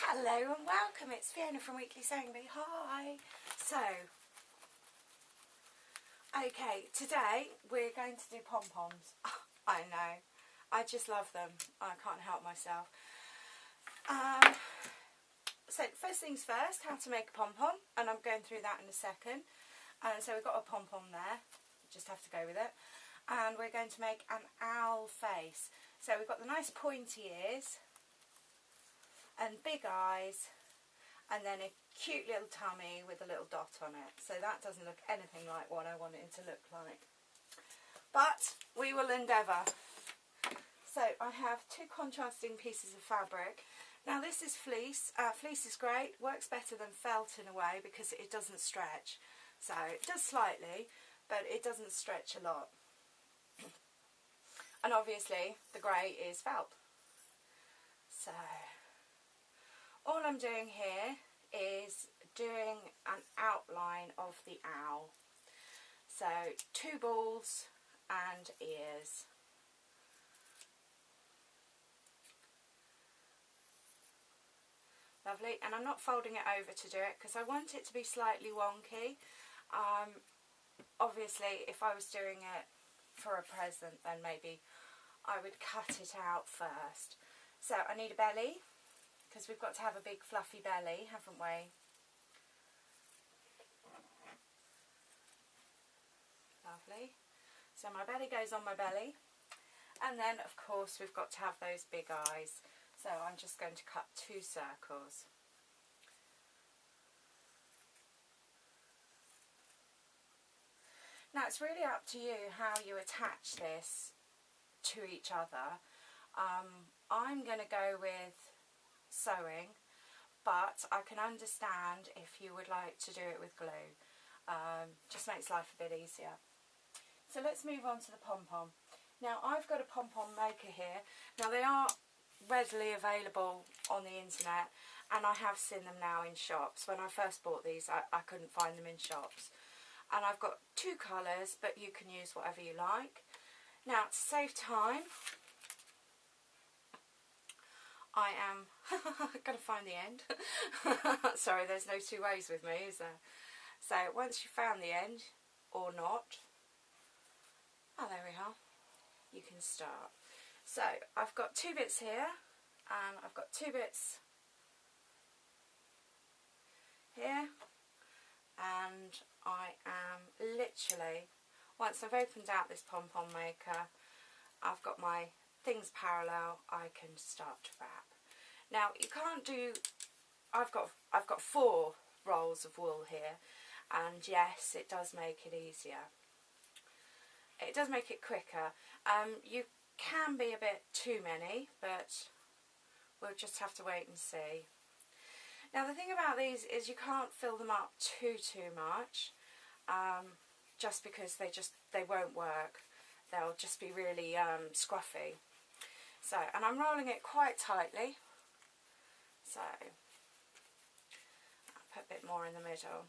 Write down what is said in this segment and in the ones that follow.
Hello and welcome, it's Fiona from Weekly Sewing Bee. Hi! So, okay, today we're going to do pom-poms. I know, I just love them, I can't help myself. So first things first, how to make a pom-pom, and I'm going through that in a second. And so we've got a pom-pom there, just have to go with it. And we're going to make an owl face. So we've got the nice pointy ears and big eyes, and then a cute little tummy with a little dot on it. So that doesn't look anything like what I want it to look like, but we will endeavour. So I have two contrasting pieces of fabric. Now this is fleece. Fleece is great, works better than felt in a way because it doesn't stretch. So it does slightly, but it doesn't stretch a lot. And obviously the grey is felt. So all I'm doing here is doing an outline of the owl. So 2 balls and ears. Lovely, and I'm not folding it over to do it because I want it to be slightly wonky. Obviously if I was doing it for a present, then maybe I would cut it out first. So I need a belly, because we've got to have a big fluffy belly, haven't we? Lovely. So my belly goes on my belly, and then of course we've got to have those big eyes. So I'm just going to cut 2 circles. Now it's really up to you how you attach this to each other. I'm going to go with sewing, but I can understand if you would like to do it with glue. Just makes life a bit easier. So let's move on to the pom-pom. Now I've got a Pom Pom Maker here. Now they are readily available on the internet, and I have seen them now in shops. When I first bought these I couldn't find them in shops. And I've got 2 colours, but you can use whatever you like. Now to save time, I am going to find the end. Sorry, there's no 2 ways with me, is there? So once you've found the end, or not, oh there we are, you can start. So I've got 2 bits here, and I've got 2 bits here, and I am literally, once I've opened out this Pom Pom Maker, I've got my things parallel, I can start to wrap. Now you can't do, I've got 4 rolls of wool here, and yes, it does make it easier. It does make it quicker. You can be a bit too many, but we'll just have to wait and see. Now the thing about these is you can't fill them up too much, just because they won't work. They'll just be really scruffy. So, and I'm rolling it quite tightly. So I'll put a bit more in the middle.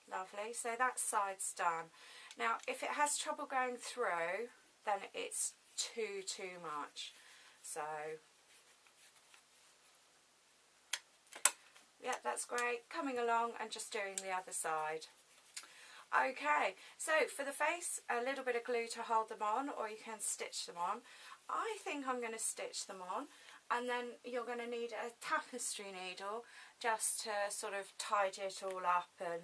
Lovely. So that side's done. Now if it has trouble going through, then it's too much. So yeah, that's great. Coming along and just doing the other side. Okay, so for the face, a little bit of glue to hold them on, or you can stitch them on. I think I'm going to stitch them on, and then you're going to need a tapestry needle just to sort of tidy it all up and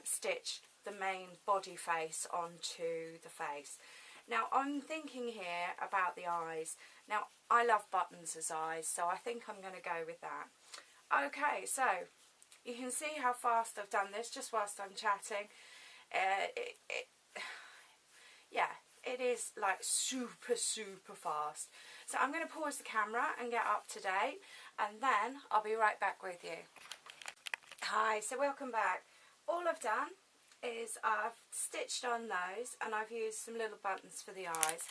stitch the main body face onto the face. Now I'm thinking here about the eyes. Now I love buttons as eyes, so I think I'm going to go with that. Okay, so you can see how fast I've done this just whilst I'm chatting. Yeah, it is like super fast. So I'm going to pause the camera and get up to date, and then I'll be right back with you. Hi, so welcome back. All I've done is I've stitched on those, and I've used some little buttons for the eyes.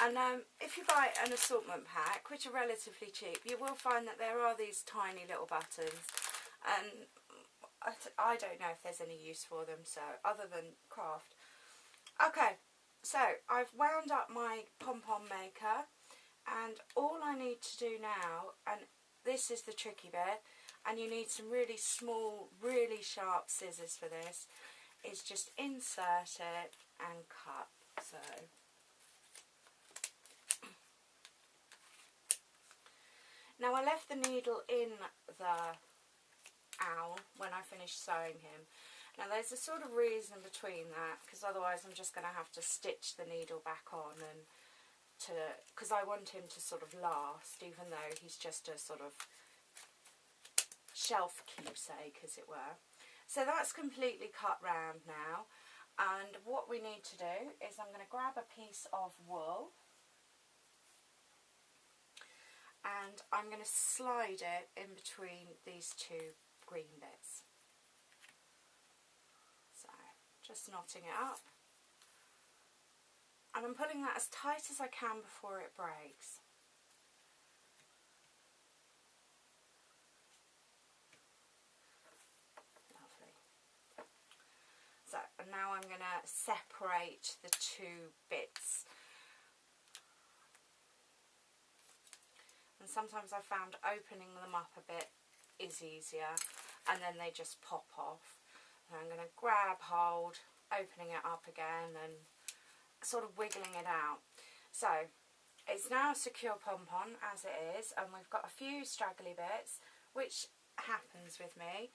And if you buy an assortment pack, which are relatively cheap, you will find that there are these tiny little buttons, and I don't know if there's any use for them, so other than craft. Okay, so I've wound up my Pom Pom Maker, And all I need to do now, and this is the tricky bit, and you need some really small, really sharp scissors for this, is just insert it and cut. So now I left the needle in the owl when I finished sewing him. Now there's a sort of reason between that, because otherwise I'm just going to have to stitch the needle back on, and because I want him to sort of last, even though he's just a sort of shelf keepsake, as it were. So that's completely cut round now, and what we need to do is I'm going to grab a piece of wool and I'm going to slide it in between these two green bits. So just knotting it up, and I'm pulling that as tight as I can before it breaks. Lovely. So, and now I'm going to separate the two bits. And sometimes I found opening them up a bit is easier, and then they just pop off. And I'm going to grab hold, opening it up again and sort of wiggling it out. So it's now a secure pom-pom as it is, and we've got a few straggly bits, which happens with me.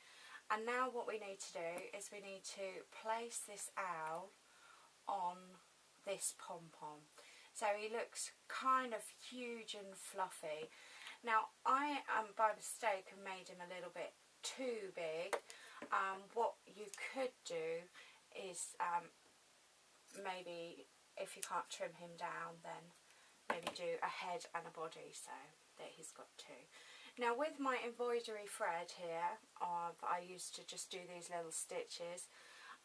And now what we need to do is we need to place this owl on this pom-pom. So he looks kind of huge and fluffy. Now I by mistake have made him a little bit too big. What you could do is maybe, if you can't trim him down, then maybe do a head and a body, so that he's got two. Now with my embroidery thread here, I used to just do these little stitches,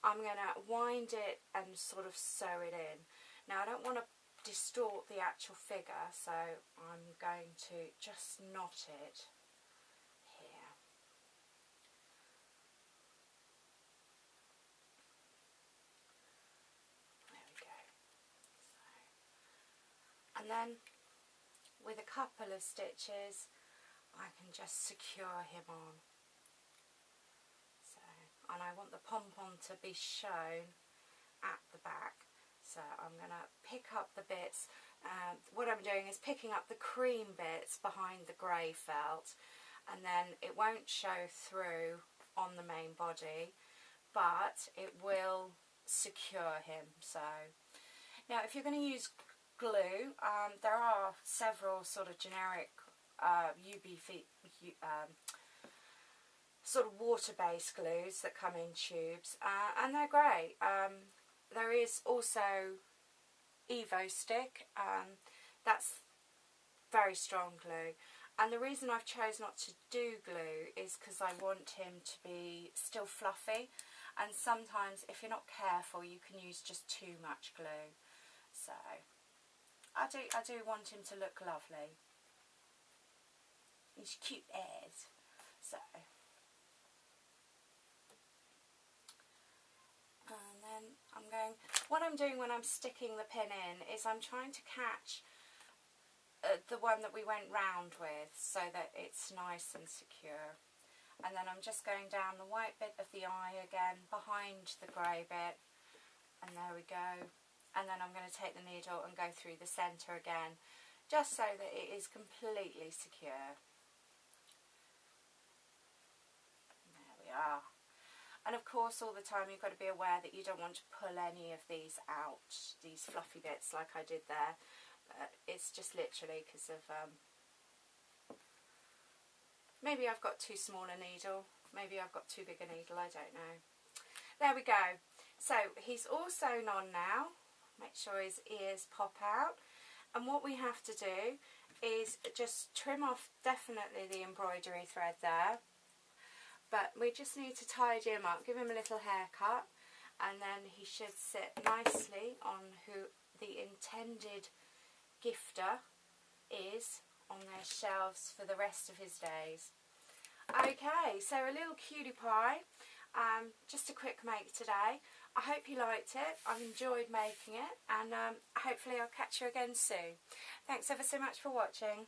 I'm going to wind it and sort of sew it in. Now I don't want to distort the actual figure, so I'm going to just knot it here. There we go. And then with a couple of stitches I can just secure him on. So, and I want the pom-pom to be shown at the back. So I'm going to pick up the bits. What I'm doing is picking up the cream bits behind the grey felt, and then it won't show through on the main body, but it will secure him. So now if you're going to use glue, there are several sort of generic sort of water-based glues that come in tubes, and they're great. There is also Evo Stick, that's very strong glue, and the reason I've chose not to do glue is because I want him to be still fluffy, and sometimes if you're not careful you can use just too much glue. So I do want him to look lovely. He's cute as. So, and then what I'm doing when I'm sticking the pin in is I'm trying to catch the one that we went round with, so that it's nice and secure. And then I'm just going down the white bit of the eye again behind the grey bit, and there we go. And then I'm going to take the needle and go through the centre again, just so that it is completely secure. There we are. And of course all the time you've got to be aware that you don't want to pull any of these out, these fluffy bits like I did there. It's just literally because of maybe I've got too small a needle, maybe I've got too big a needle, I don't know. There we go. So he's all sewn on now. Make sure his ears pop out, and what we have to do is just trim off definitely the embroidery thread there, but we just need to tidy him up, give him a little haircut, and then he should sit nicely on who the intended gifter is on their shelves for the rest of his days. Okay, so a little cutie pie. just a quick make today. I hope you liked it. I've enjoyed making it, and hopefully I'll catch you again soon. Thanks ever so much for watching.